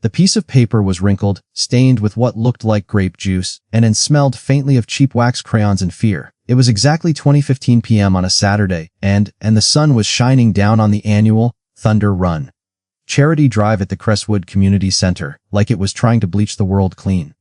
The piece of paper was wrinkled, stained with what looked like grape juice, and smelled faintly of cheap wax crayons and fear. It was exactly 20:15 p.m. on a Saturday, and the sun was shining down on the annual Thunder Run charity drive at the Crestwood Community Center, like it was trying to bleach the world clean.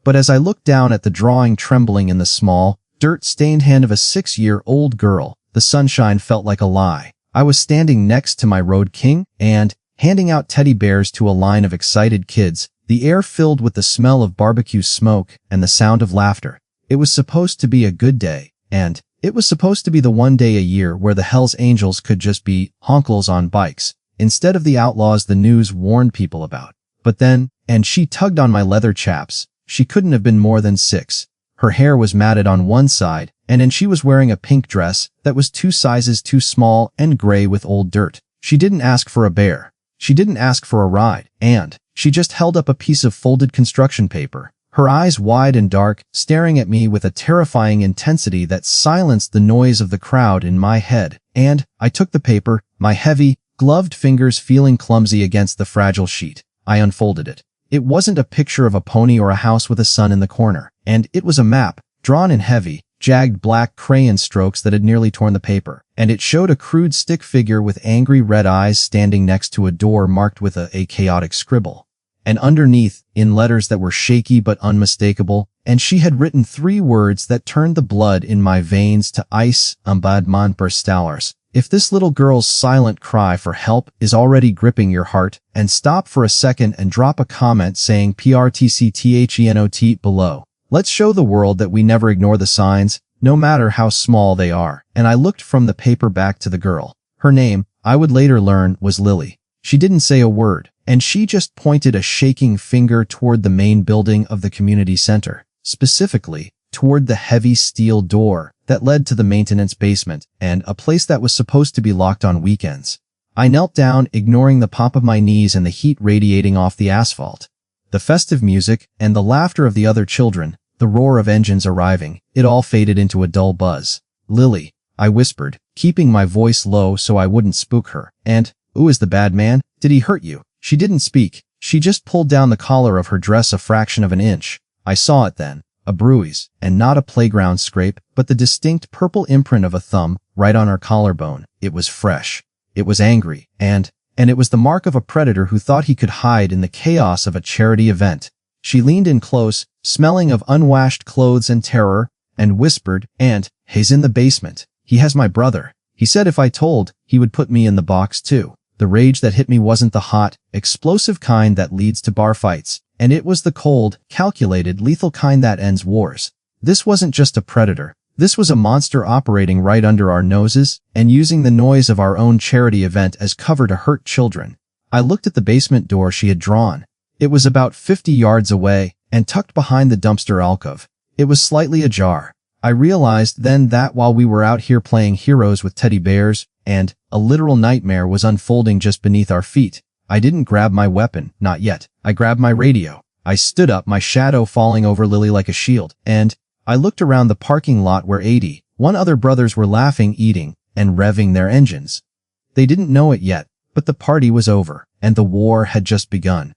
But as I looked down at the drawing trembling in the small, dirt-stained hand of a 6-year-old girl, the sunshine felt like a lie. I was standing next to my road king, and handing out teddy bears to a line of excited kids, the air filled with the smell of barbecue smoke and the sound of laughter. It was supposed to be a good day, and it was supposed to be the one day a year where the Hells Angels could just be honkles on bikes, instead of the outlaws the news warned people about. But then, and she tugged on my leather chaps, she couldn't have been more than 6. Her hair was matted on one side, and she was wearing a pink dress that was 2 sizes too small and gray with old dirt. She didn't ask for a bear. She didn't ask for a ride, and she just held up a piece of folded construction paper, her eyes wide and dark, staring at me with a terrifying intensity that silenced the noise of the crowd in my head. And I took the paper, my heavy, gloved fingers feeling clumsy against the fragile sheet. I unfolded it. It wasn't a picture of a pony or a house with a sun in the corner, and it was a map, drawn in heavy, jagged black crayon strokes that had nearly torn the paper, and it showed a crude stick figure with angry red eyes standing next to a door marked with a chaotic scribble. And underneath, in letters that were shaky but unmistakable, and she had written 3 words that turned the blood in my veins to ice, Ambadman per stallars. If this little girl's silent cry for help is already gripping your heart, and stop for a second and drop a comment saying PRTCTHENOT below. Let's show the world that we never ignore the signs, no matter how small they are. And I looked from the paper back to the girl. Her name, I would later learn, was Lily. She didn't say a word, and she just pointed a shaking finger toward the main building of the community center, specifically toward the heavy steel door that led to the maintenance basement and a place that was supposed to be locked on weekends. I knelt down, ignoring the pop of my knees and the heat radiating off the asphalt. The festive music and the laughter of the other children, the roar of engines arriving, it all faded into a dull buzz. Lily, I whispered, keeping my voice low so I wouldn't spook her. And, ooh, is the bad man? Did he hurt you? She didn't speak. She just pulled down the collar of her dress a fraction of an inch. I saw it then. A bruise, and not a playground scrape, but the distinct purple imprint of a thumb right on her collarbone. It was fresh. It was angry, and it was the mark of a predator who thought he could hide in the chaos of a charity event. She leaned in close, smelling of unwashed clothes and terror, and whispered, "And he's in the basement. He has my brother. He said if I told, he would put me in the box too." The rage that hit me wasn't the hot, explosive kind that leads to bar fights, and it was the cold, calculated, lethal kind that ends wars. This wasn't just a predator. This was a monster operating right under our noses and using the noise of our own charity event as cover to hurt children. I looked at the basement door she had drawn. It was about 50 yards away and tucked behind the dumpster alcove. It was slightly ajar. I realized then that while we were out here playing heroes with teddy bears, and a literal nightmare was unfolding just beneath our feet. I didn't grab my weapon, not yet. I grabbed my radio. I stood up, my shadow falling over Lily like a shield, and I looked around the parking lot where 81 other brothers were laughing, eating, and revving their engines. They didn't know it yet, but the party was over, and the war had just begun.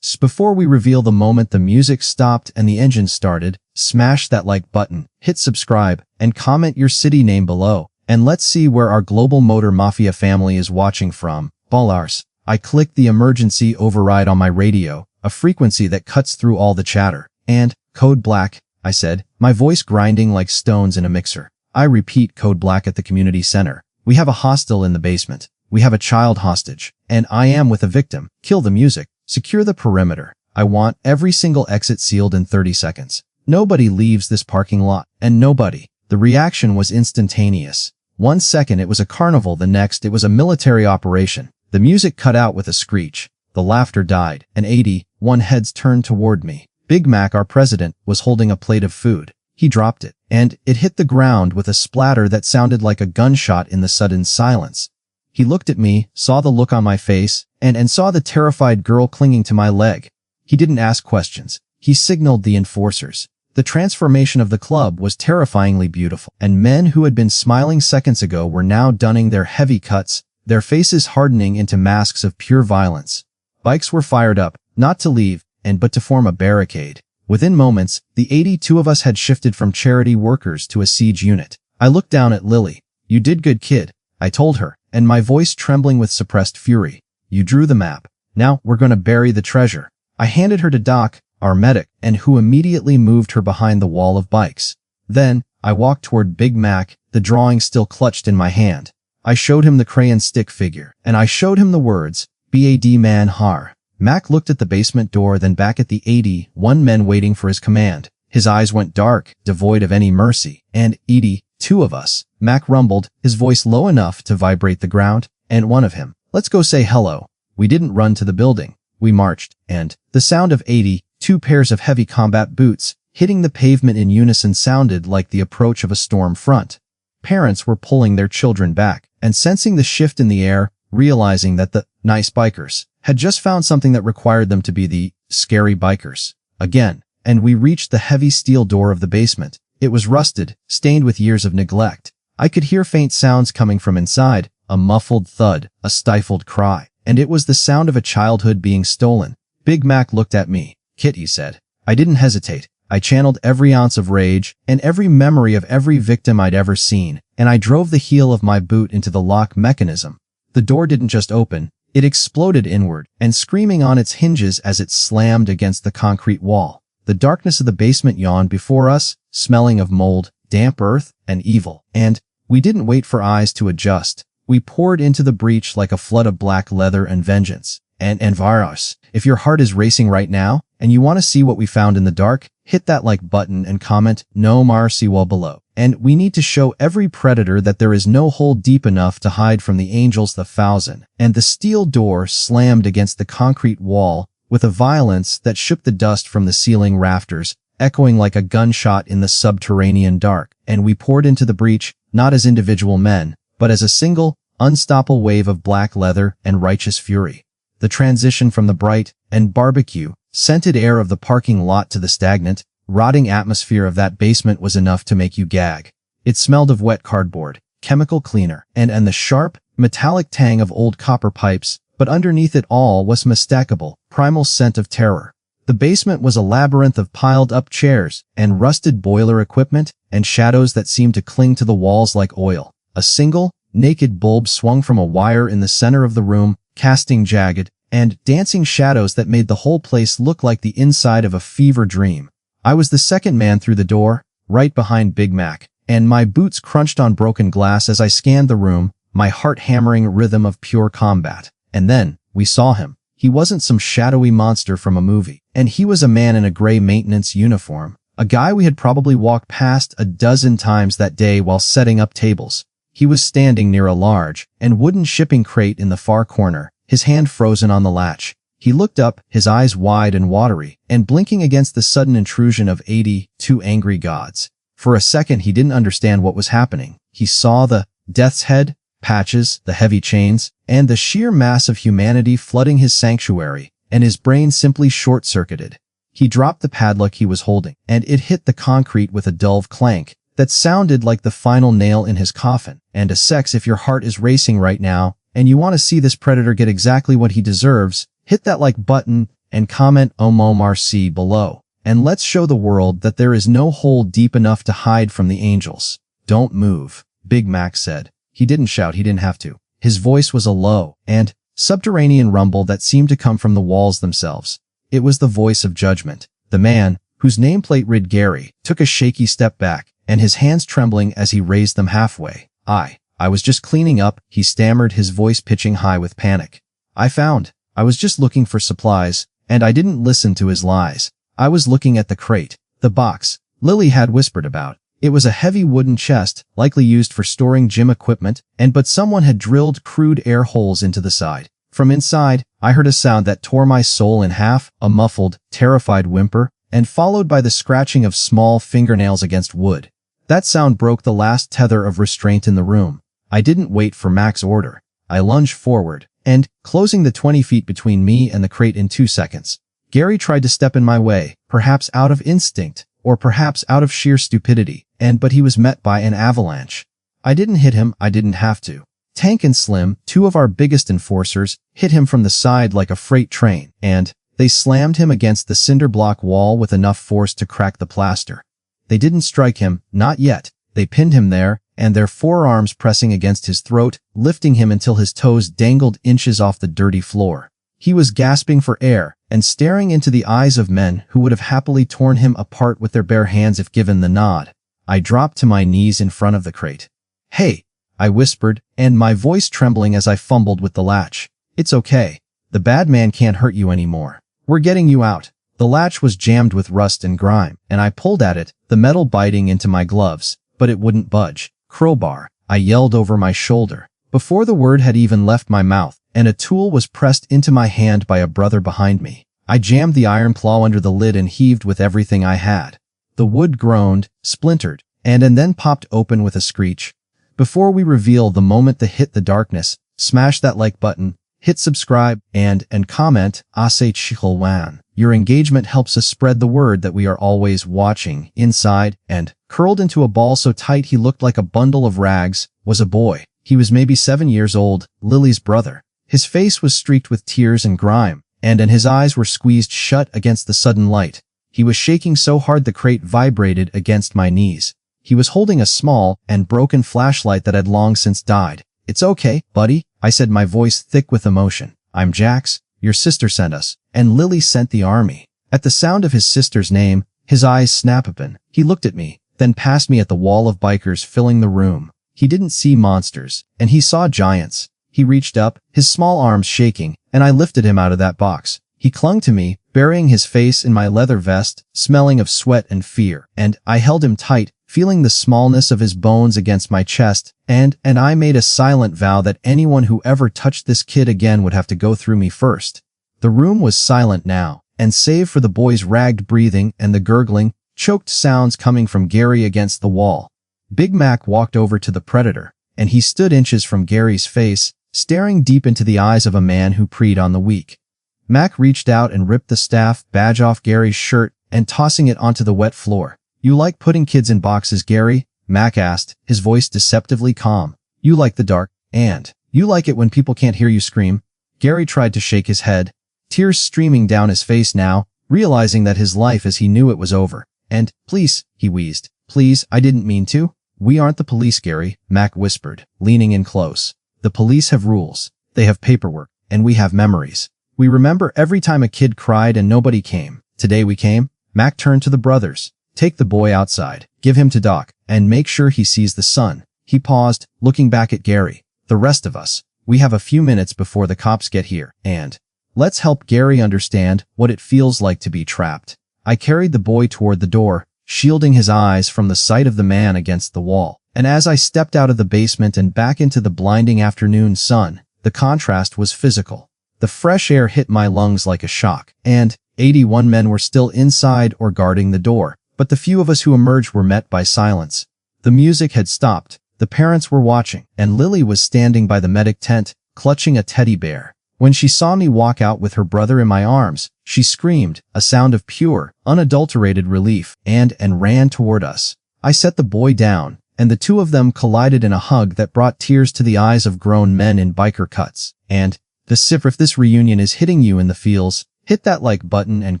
Before we reveal the moment the music stopped and the engine started, smash that like button, hit subscribe, and comment your city name below. And let's see where our global Motor Mafia family is watching from. Ballars. I clicked the emergency override on my radio, a frequency that cuts through all the chatter. And, code black, I said, my voice grinding like stones in a mixer. I repeat, code black at the community center. We have a hostile in the basement. We have a child hostage. And I am with a victim. Kill the music. Secure the perimeter. I want every single exit sealed in 30 seconds. Nobody leaves this parking lot. And nobody. The reaction was instantaneous. 1 second it was a carnival, the next it was a military operation. The music cut out with a screech. The laughter died, and 81 heads turned toward me. Big Mac, our president, was holding a plate of food. He dropped it, and it hit the ground with a splatter that sounded like a gunshot in the sudden silence. He looked at me, saw the look on my face, and saw the terrified girl clinging to my leg. He didn't ask questions. He signaled the enforcers. The transformation of the club was terrifyingly beautiful, and men who had been smiling seconds ago were now donning their heavy cuts, their faces hardening into masks of pure violence. Bikes were fired up, not to leave, but to form a barricade. Within moments, the 82 of us had shifted from charity workers to a siege unit. I looked down at Lily. "You did good, kid," I told her, and my voice trembling with suppressed fury. "You drew the map. Now we're going to bury the treasure." I handed her to Doc, our medic, and who immediately moved her behind the wall of bikes. Then, I walked toward Big Mac, the drawing still clutched in my hand. I showed him the crayon stick figure, and I showed him the words, "BAD man har." Mac looked at the basement door, then back at the 81 men waiting for his command. His eyes went dark, devoid of any mercy. "And 82 of us," Mac rumbled, his voice low enough to vibrate the ground, "and one of him. Let's go say hello." We didn't run to the building. We marched, and the sound of 82 pairs of heavy combat boots hitting the pavement in unison sounded like the approach of a storm front. Parents were pulling their children back, and sensing the shift in the air, realizing that the nice bikers had just found something that required them to be the scary bikers again, and we reached the heavy steel door of the basement. It was rusted, stained with years of neglect. I could hear faint sounds coming from inside, a muffled thud, a stifled cry, and it was the sound of a childhood being stolen. Big Mac looked at me. "Kit," he said. I didn't hesitate. I channeled every ounce of rage and every memory of every victim I'd ever seen, and I drove the heel of my boot into the lock mechanism. The door didn't just open, it exploded inward, and screaming on its hinges as it slammed against the concrete wall. The darkness of the basement yawned before us, smelling of mold, damp earth, and evil. And we didn't wait for eyes to adjust. We poured into the breach like a flood of black leather and vengeance. And virus. If your heart is racing right now, and you want to see what we found in the dark, hit that like button and comment "No Mercy" while below. And we need to show every predator that there is no hole deep enough to hide from the angels the thousand. And the steel door slammed against the concrete wall with a violence that shook the dust from the ceiling rafters, echoing like a gunshot in the subterranean dark. And we poured into the breach, not as individual men, but as a single, unstoppable wave of black leather and righteous fury. The transition from the bright and barbecue-scented air of the parking lot to the stagnant, rotting atmosphere of that basement was enough to make you gag. It smelled of wet cardboard, chemical cleaner, and the sharp, metallic tang of old copper pipes, but underneath it all was mistakable, primal scent of terror. The basement was a labyrinth of piled-up chairs and rusted boiler equipment and shadows that seemed to cling to the walls like oil. A single, naked bulb swung from a wire in the center of the room, casting jagged and dancing shadows that made the whole place look like the inside of a fever dream. I was the second man through the door, right behind Big Mac, and my boots crunched on broken glass as I scanned the room, my heart hammering a rhythm of pure combat. And then, we saw him. He wasn't some shadowy monster from a movie, and he was a man in a gray maintenance uniform, a guy we had probably walked past a dozen times that day while setting up tables. He was standing near a large and wooden shipping crate in the far corner, his hand frozen on the latch. He looked up, his eyes wide and watery, and blinking against the sudden intrusion of 82 angry gods. For a second he didn't understand what was happening. He saw the death's head, patches, the heavy chains, and the sheer mass of humanity flooding his sanctuary, and his brain simply short-circuited. He dropped the padlock he was holding, and it hit the concrete with a dull clank that sounded like the final nail in his coffin. And a sex, if your heart is racing right now, and you want to see this predator get exactly what he deserves, hit that like button and comment "Omo Marcy" below. And let's show the world that there is no hole deep enough to hide from the angels. "Don't move," Big Mac said. He didn't shout, he didn't have to. His voice was a low and subterranean rumble that seemed to come from the walls themselves. It was the voice of judgment. The man, whose nameplate read Gary, took a shaky step back, and his hands trembling as he raised them halfway. I was just cleaning up," he stammered, his voice pitching high with panic. I was just looking for supplies, and I didn't listen to his lies. I was looking at the crate, the box Lily had whispered about. It was a heavy wooden chest, likely used for storing gym equipment, but someone had drilled crude air holes into the side. From inside, I heard a sound that tore my soul in half, a muffled, terrified whimper, and followed by the scratching of small fingernails against wood. That sound broke the last tether of restraint in the room. I didn't wait for Mac's order. I lunged forward, and, closing the 20 feet between me and the crate in 2 seconds. Gary tried to step in my way, perhaps out of instinct, or perhaps out of sheer stupidity, but he was met by an avalanche. I didn't hit him, I didn't have to. Tank and Slim, two of our biggest enforcers, hit him from the side like a freight train, and they slammed him against the cinder block wall with enough force to crack the plaster. They didn't strike him, not yet. They pinned him there, and their forearms pressing against his throat, lifting him until his toes dangled inches off the dirty floor. He was gasping for air and staring into the eyes of men who would have happily torn him apart with their bare hands if given the nod. I dropped to my knees in front of the crate. "Hey," I whispered, and my voice trembling as I fumbled with the latch. "It's okay. The bad man can't hurt you anymore. We're getting you out." The latch was jammed with rust and grime, and I pulled at it, the metal biting into my gloves, but it wouldn't budge. "Crowbar," I yelled over my shoulder. Before the word had even left my mouth, and a tool was pressed into my hand by a brother behind me, I jammed the iron claw under the lid and heaved with everything I had. The wood groaned, splintered, and then popped open with a screech. Before we reveal the moment that hit the darkness, smash that like button, hit subscribe, and comment, Ase Chihulwan. Your engagement helps us spread the word that we are always watching. Inside, and curled into a ball so tight he looked like a bundle of rags, was a boy. He was maybe 7 years old, Lily's brother. His face was streaked with tears and grime, and his eyes were squeezed shut against the sudden light. He was shaking so hard the crate vibrated against my knees. He was holding a small and broken flashlight that had long since died. "It's okay, buddy," I said, my voice thick with emotion. "I'm Jax. Your sister sent us, and Lily sent the army." At the sound of his sister's name, his eyes snapped open. He looked at me, then past me at the wall of bikers filling the room. He didn't see monsters, and he saw giants. He reached up, his small arms shaking, and I lifted him out of that box. He clung to me, burying his face in my leather vest, smelling of sweat and fear, and I held him tight, feeling the smallness of his bones against my chest, and I made a silent vow that anyone who ever touched this kid again would have to go through me first. The room was silent now, and save for the boy's ragged breathing and the gurgling, choked sounds coming from Gary against the wall, Big Mac walked over to the predator, and he stood inches from Gary's face, staring deep into the eyes of a man who preyed on the weak. Mac reached out and ripped the staff badge off Gary's shirt and tossing it onto the wet floor. "You like putting kids in boxes, Gary?" Mac asked, his voice deceptively calm. "You like the dark, and you like it when people can't hear you scream?" Gary tried to shake his head, tears streaming down his face now, realizing that his life as he knew it was over. "And, please," he wheezed, "please, I didn't mean to." "We aren't the police, Gary," Mac whispered, leaning in close. "The police have rules. They have paperwork, and we have memories. We remember every time a kid cried and nobody came. Today we came." Mac turned to the brothers. "Take the boy outside, give him to Doc, and make sure he sees the sun." He paused, looking back at Gary. "The rest of us, we have a few minutes before the cops get here, and let's help Gary understand what it feels like to be trapped." I carried the boy toward the door, shielding his eyes from the sight of the man against the wall. And as I stepped out of the basement and back into the blinding afternoon sun, the contrast was physical. The fresh air hit my lungs like a shock, and 81 men were still inside or guarding the door, but the few of us who emerged were met by silence. The music had stopped, the parents were watching, and Lily was standing by the medic tent, clutching a teddy bear. When she saw me walk out with her brother in my arms, she screamed, a sound of pure, unadulterated relief, and ran toward us. I set the boy down, and the two of them collided in a hug that brought tears to the eyes of grown men in biker cuts. And if this reunion is hitting you in the feels, hit that like button and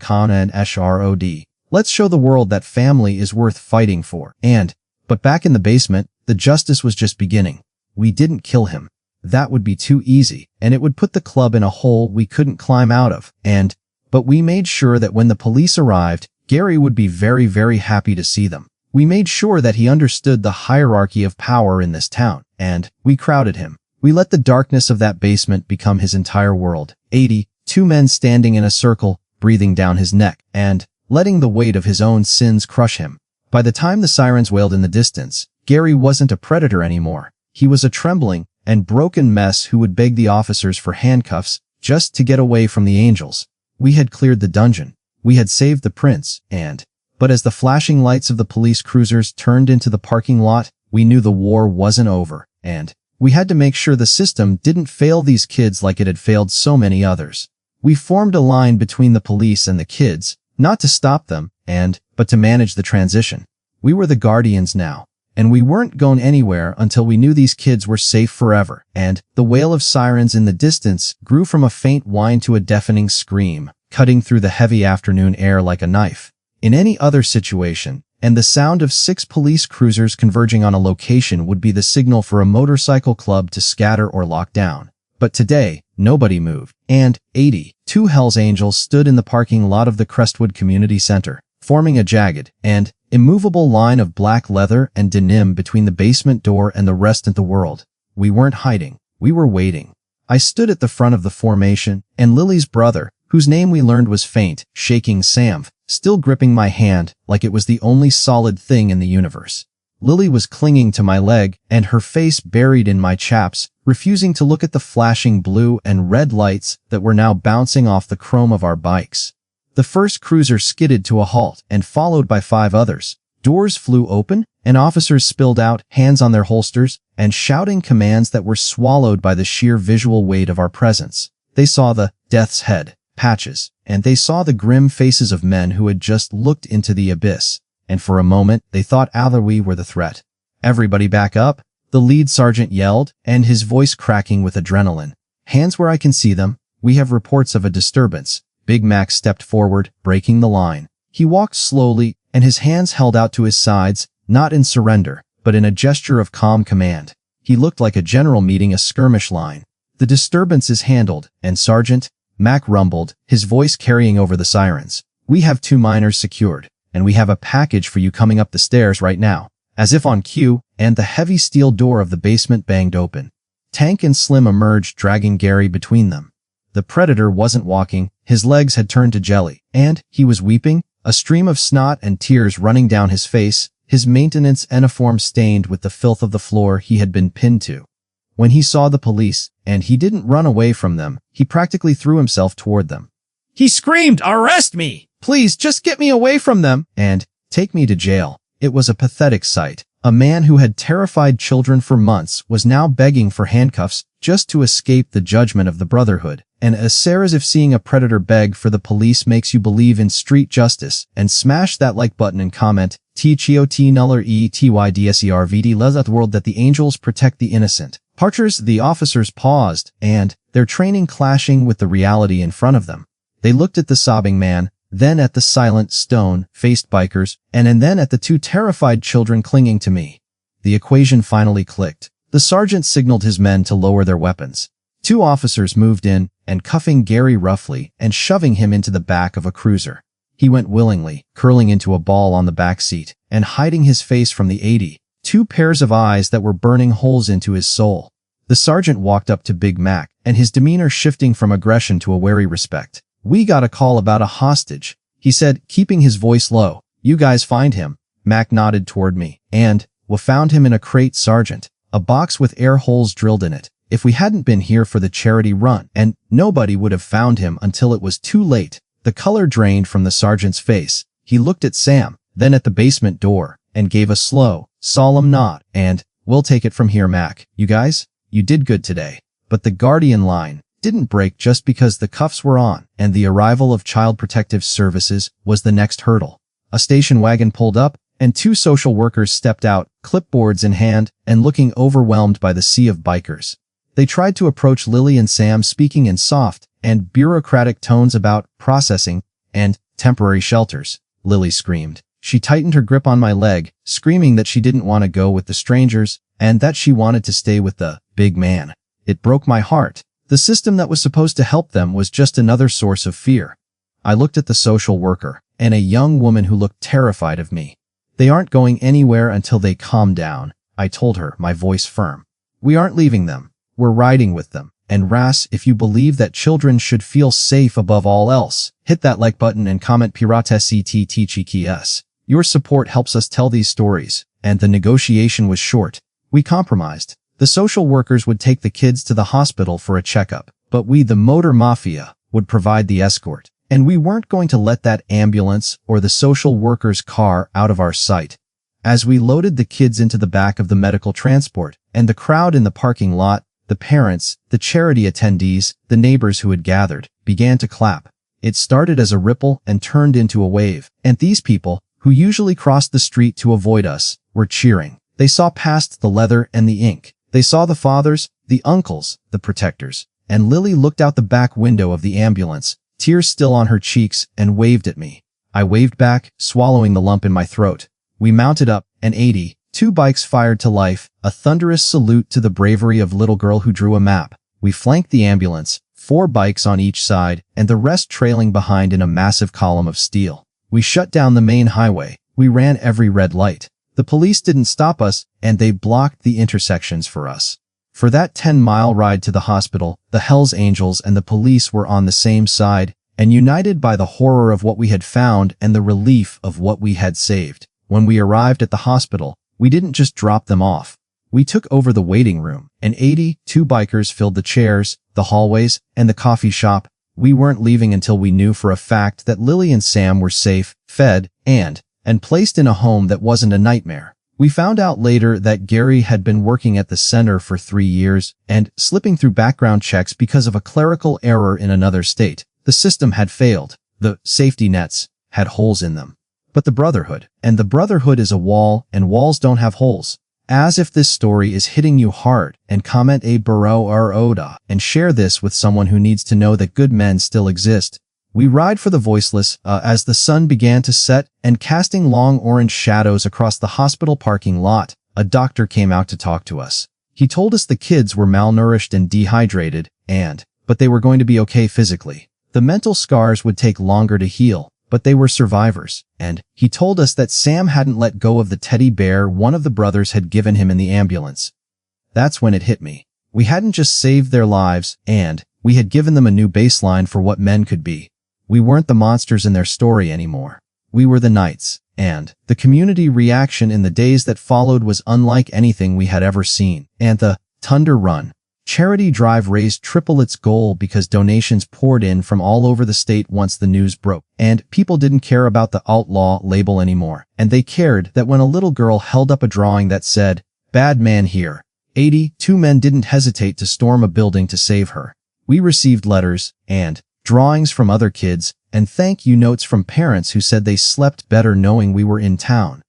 comment and SROD. Let's show the world that family is worth fighting for. But back in the basement, the justice was just beginning. We didn't kill him. That would be too easy, and it would put the club in a hole we couldn't climb out of. But we made sure that when the police arrived, Gary would be very, very happy to see them. We made sure that he understood the hierarchy of power in this town, and we crowded him. We let the darkness of that basement become his entire world. 82 men standing in a circle, breathing down his neck, and letting the weight of his own sins crush him. By the time the sirens wailed in the distance, Gary wasn't a predator anymore. He was a trembling and broken mess who would beg the officers for handcuffs just to get away from the angels. We had cleared the dungeon. We had saved the prince, but as the flashing lights of the police cruisers turned into the parking lot, we knew the war wasn't over, and we had to make sure the system didn't fail these kids like it had failed so many others. We formed a line between the police and the kids, not to stop them, but to manage the transition. We were the guardians now, and we weren't going anywhere until we knew these kids were safe forever. And the wail of sirens in the distance grew from a faint whine to a deafening scream, cutting through the heavy afternoon air like a knife. In any other situation, and the sound of 6 police cruisers converging on a location would be the signal for a motorcycle club to scatter or lock down. But today, nobody moved, and 82 Hells Angels stood in the parking lot of the Crestwood Community Center, forming a jagged and immovable line of black leather and denim between the basement door and the rest of the world. We weren't hiding. We were waiting. I stood at the front of the formation, and Lily's brother, whose name we learned was Faint, shaking Sam, still gripping my hand like it was the only solid thing in the universe. Lily was clinging to my leg, and her face buried in my chaps, refusing to look at the flashing blue and red lights that were now bouncing off the chrome of our bikes. The first cruiser skidded to a halt, and followed by 5 others. Doors flew open, and officers spilled out, hands on their holsters, and shouting commands that were swallowed by the sheer visual weight of our presence. They saw the death's head patches, and they saw the grim faces of men who had just looked into the abyss, and for a moment they thought either we were the threat. "Everybody back up," the lead sergeant yelled, and his voice cracking with adrenaline. "Hands where I can see them. We have reports of a disturbance." Big Mac stepped forward, breaking the line. He walked slowly, and his hands held out to his sides, not in surrender, but in a gesture of calm command. He looked like a general meeting a skirmish line. "The disturbance is handled, and Sergeant," Mac rumbled, his voice carrying over the sirens, "we have 2 miners secured, and we have a package for you coming up the stairs right now." As if on cue, and the heavy steel door of the basement banged open. Tank and Slim emerged, dragging Gary between them. The Predator wasn't walking, his legs had turned to jelly, and he was weeping, a stream of snot and tears running down his face, his maintenance uniform stained with the filth of the floor he had been pinned to. When he saw the police, and he didn't run away from them, he practically threw himself toward them. He screamed, "Arrest me! Please, just get me away from them, and take me to jail." It was a pathetic sight. A man who had terrified children for months was now begging for handcuffs just to escape the judgment of the Brotherhood. And as as if seeing a predator beg for the police makes you believe in street justice, and smash that like button and comment, TCHOT nuller ETYDSERVD let that world that the angels protect the innocent. Parchers, the officers paused, and, their training clashing with the reality in front of them. They looked at the sobbing man, then at the silent, stone-faced bikers, and then at the 2 terrified children clinging to me. The equation finally clicked. The sergeant signaled his men to lower their weapons. 2 officers moved in, and cuffing Gary roughly and shoving him into the back of a cruiser. He went willingly, curling into a ball on the back seat, and hiding his face from the 82 pairs of eyes that were burning holes into his soul. The sergeant walked up to Big Mac, and his demeanor shifting from aggression to a wary respect. "We got a call about a hostage," he said, keeping his voice low. "You guys find him?" Mac nodded toward me, and, "We found him in a crate, Sergeant. A box with air holes drilled in it. If we hadn't been here for the charity run, and nobody would have found him until it was too late." The color drained from the sergeant's face. He looked at Sam, then at the basement door, and gave a slow, solemn nod, and, "We'll take it from here, Mac. You guys, you did good today." But the Guardian line didn't break just because the cuffs were on, and the arrival of Child Protective Services was the next hurdle. A station wagon pulled up, and 2 social workers stepped out, clipboards in hand, and looking overwhelmed by the sea of bikers. They tried to approach Lily and Sam, speaking in soft and bureaucratic tones about processing and temporary shelters. Lily screamed. She tightened her grip on my leg, screaming that she didn't want to go with the strangers, and that she wanted to stay with the big man. It broke my heart. The system that was supposed to help them was just another source of fear. I looked at the social worker, and a young woman who looked terrified of me. "They aren't going anywhere until they calm down," I told her, my voice firm. "We aren't leaving them. We're riding with them. And Ras, if you believe that children should feel safe above all else, hit that like button and comment PirateCTTCHS. Your support helps us tell these stories." And the negotiation was short. We compromised. The social workers would take the kids to the hospital for a checkup, but we, the Motor Mafia, would provide the escort. And we weren't going to let that ambulance or the social worker's car out of our sight. As we loaded the kids into the back of the medical transport, and the crowd in the parking lot, the parents, the charity attendees, the neighbors who had gathered, began to clap. It started as a ripple and turned into a wave, and these people, who usually crossed the street to avoid us, were cheering. They saw past the leather and the ink. They saw the fathers, the uncles, the protectors. And Lily looked out the back window of the ambulance, tears still on her cheeks, and waved at me. I waved back, swallowing the lump in my throat. We mounted up, and 80, 2 bikes fired to life, a thunderous salute to the bravery of little girl who drew a map. We flanked the ambulance, 4 bikes on each side, and the rest trailing behind in a massive column of steel. We shut down the main highway. We ran every red light. The police didn't stop us, and they blocked the intersections for us. For that 10-mile ride to the hospital, the Hells Angels and the police were on the same side, and united by the horror of what we had found and the relief of what we had saved. When we arrived at the hospital, we didn't just drop them off. We took over the waiting room, and 82 bikers filled the chairs, the hallways, and the coffee shop. We weren't leaving until we knew for a fact that Lily and Sam were safe, fed, and placed in a home that wasn't a nightmare. We found out later that Gary had been working at the center for 3 years and slipping through background checks because of a clerical error in another state. The system had failed. The safety nets had holes in them. But the Brotherhood, and the Brotherhood is a wall, and walls don't have holes. As if this story is hitting you hard, and comment a burrow or oda, and share this with someone who needs to know that good men still exist. We ride for the voiceless as the sun began to set and casting long orange shadows across the hospital parking lot. A doctor came out to talk to us. He told us the kids were malnourished and dehydrated, but they were going to be okay physically. The mental scars would take longer to heal, but they were survivors. And he told us that Sam hadn't let go of the teddy bear one of the brothers had given him in the ambulance. That's when it hit me. We hadn't just saved their lives, and we had given them a new baseline for what men could be. We weren't the monsters in their story anymore. We were the knights, and the community reaction in the days that followed was unlike anything we had ever seen. And the Thunder Run charity drive raised triple its goal because donations poured in from all over the state once the news broke. And people didn't care about the outlaw label anymore. And they cared that when a little girl held up a drawing that said, "Bad man here," 82 men didn't hesitate to storm a building to save her. We received letters and drawings from other kids, and thank you notes from parents who said they slept better knowing we were in town.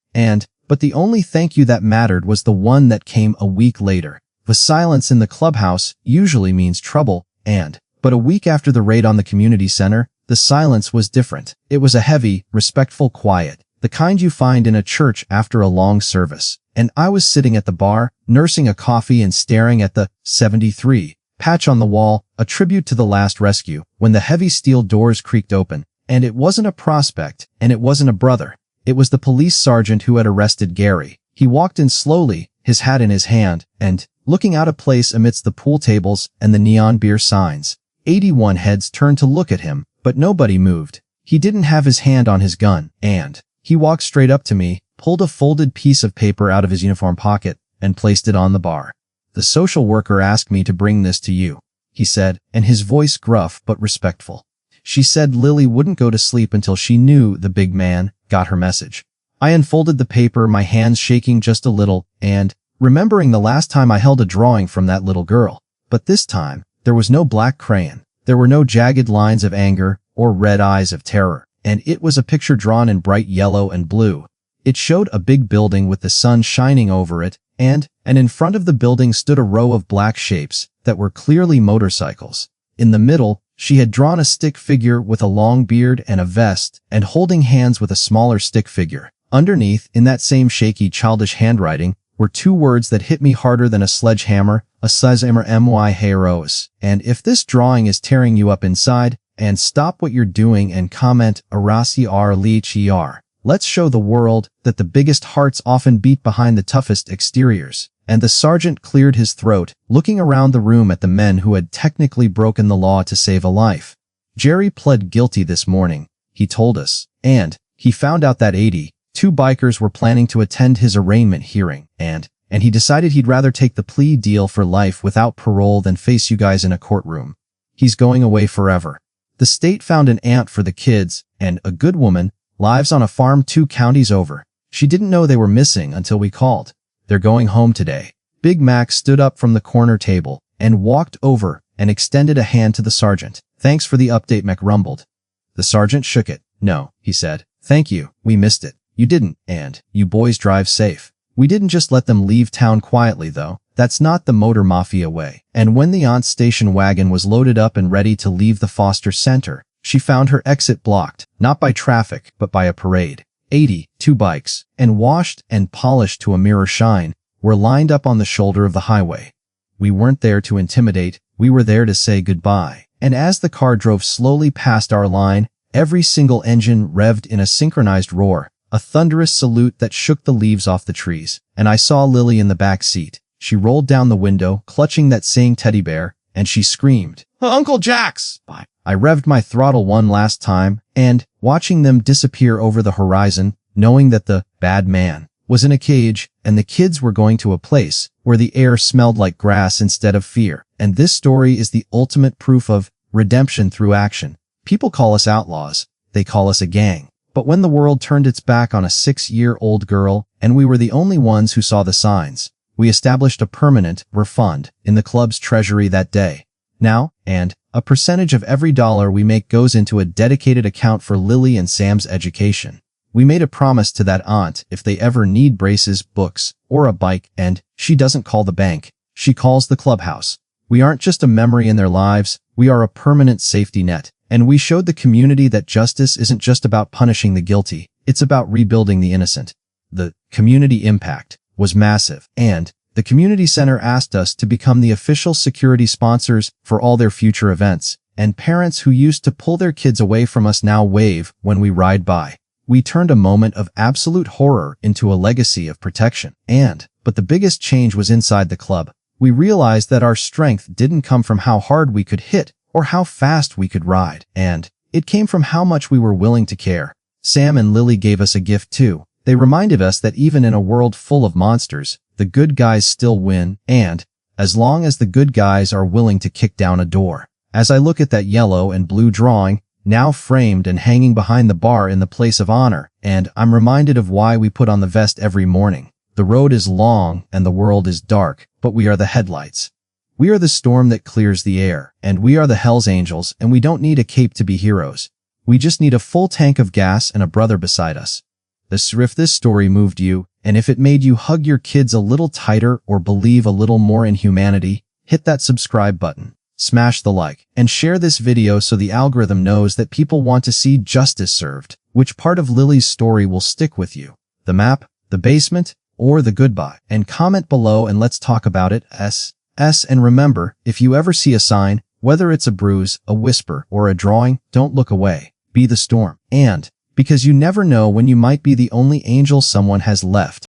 But the only thank you that mattered was the one that came a week later. The silence in the clubhouse usually means trouble, but a week after the raid on the community center, the silence was different. It was a heavy, respectful quiet, the kind you find in a church after a long service. And I was sitting at the bar, nursing a coffee and staring at the 73 patch on the wall, a tribute to the last rescue, when the heavy steel doors creaked open. And it wasn't a prospect, and it wasn't a brother. It was the police sergeant who had arrested Gary. He walked in slowly, his hat in his hand, and looking out of place amidst the pool tables and the neon beer signs. 81 heads turned to look at him, but nobody moved. He didn't have his hand on his gun, and he walked straight up to me, pulled a folded piece of paper out of his uniform pocket, and placed it on the bar. "The social worker asked me to bring this to you," he said, and his voice gruff but respectful. "She said Lily wouldn't go to sleep until she knew the big man got her message." I unfolded the paper, my hands shaking just a little, and remembering the last time I held a drawing from that little girl. But this time, there was no black crayon. There were no jagged lines of anger or red eyes of terror, and it was a picture drawn in bright yellow and blue. It showed a big building with the sun shining over it, and in front of the building stood a row of black shapes that were clearly motorcycles. In the middle, she had drawn a stick figure with a long beard and a vest, and holding hands with a smaller stick figure. Underneath, in that same shaky, childish handwriting, were 2 words that hit me harder than a sledgehammer, a sledgehammer my heroes. And if this drawing is tearing you up inside, and stop what you're doing and comment Arasi R Leach. Let's show the world that the biggest hearts often beat behind the toughest exteriors. And the sergeant cleared his throat, looking around the room at the men who had technically broken the law to save a life. Jerry pled guilty this morning, he told us, and he found out that 82 bikers were planning to attend his arraignment hearing, and he decided he'd rather take the plea deal for life without parole than face you guys in a courtroom. He's going away forever. The state found an aunt for the kids, and a good woman, lives on a farm 2 counties over. She didn't know they were missing until we called. They're going home today. Big Mac stood up from the corner table and walked over and extended a hand to the sergeant. "Thanks for the update," Mac rumbled. The sergeant shook it. "No," he said. "Thank you. We missed it. You didn't, and you boys drive safe." We didn't just let them leave town quietly, though. That's not the Motor Mafia way. And when the aunt's station wagon was loaded up and ready to leave the foster center, she found her exit blocked, not by traffic, but by a parade. 82 bikes, and washed and polished to a mirror shine, were lined up on the shoulder of the highway. We weren't there to intimidate, we were there to say goodbye. And as the car drove slowly past our line, every single engine revved in a synchronized roar, a thunderous salute that shook the leaves off the trees. And I saw Lily in the back seat. She rolled down the window, clutching that saying teddy bear, and she screamed, "Uncle Jax!" I revved my throttle one last time, and, watching them disappear over the horizon, knowing that the bad man was in a cage, and the kids were going to a place where the air smelled like grass instead of fear. And this story is the ultimate proof of redemption through action. People call us outlaws. They call us a gang. But when the world turned its back on a 6-year-old girl, and we were the only ones who saw the signs, we established a permanent refund in the club's treasury that day. Now, and a percentage of every dollar we make goes into a dedicated account for Lily and Sam's education. We made a promise to that aunt if they ever need braces, books, or a bike, and she doesn't call the bank. She calls the clubhouse. We aren't just a memory in their lives, we are a permanent safety net. And we showed the community that justice isn't just about punishing the guilty, it's about rebuilding the innocent. The community impact was massive, and the community center asked us to become the official security sponsors for all their future events, and parents who used to pull their kids away from us now wave when we ride by. We turned a moment of absolute horror into a legacy of protection. But the biggest change was inside the club. We realized that our strength didn't come from how hard we could hit or how fast we could ride, and it came from how much we were willing to care. Sam and Lily gave us a gift too. They reminded us that even in a world full of monsters, the good guys still win, and as long as the good guys are willing to kick down a door. As I look at that yellow and blue drawing, now framed and hanging behind the bar in the place of honor, and I'm reminded of why we put on the vest every morning. The road is long and the world is dark, but we are the headlights. We are the storm that clears the air, and we are the Hell's Angels, and we don't need a cape to be heroes. We just need a full tank of gas and a brother beside us. If this story moved you, and if it made you hug your kids a little tighter or believe a little more in humanity, hit that subscribe button, smash the like, and share this video so the algorithm knows that people want to see justice served. Which part of Lily's story will stick with you? The map, the basement, or the goodbye? And comment below and let's talk about it. And remember, if you ever see a sign, whether it's a bruise, a whisper, or a drawing, don't look away. Be the storm. And because you never know when you might be the only angel someone has left.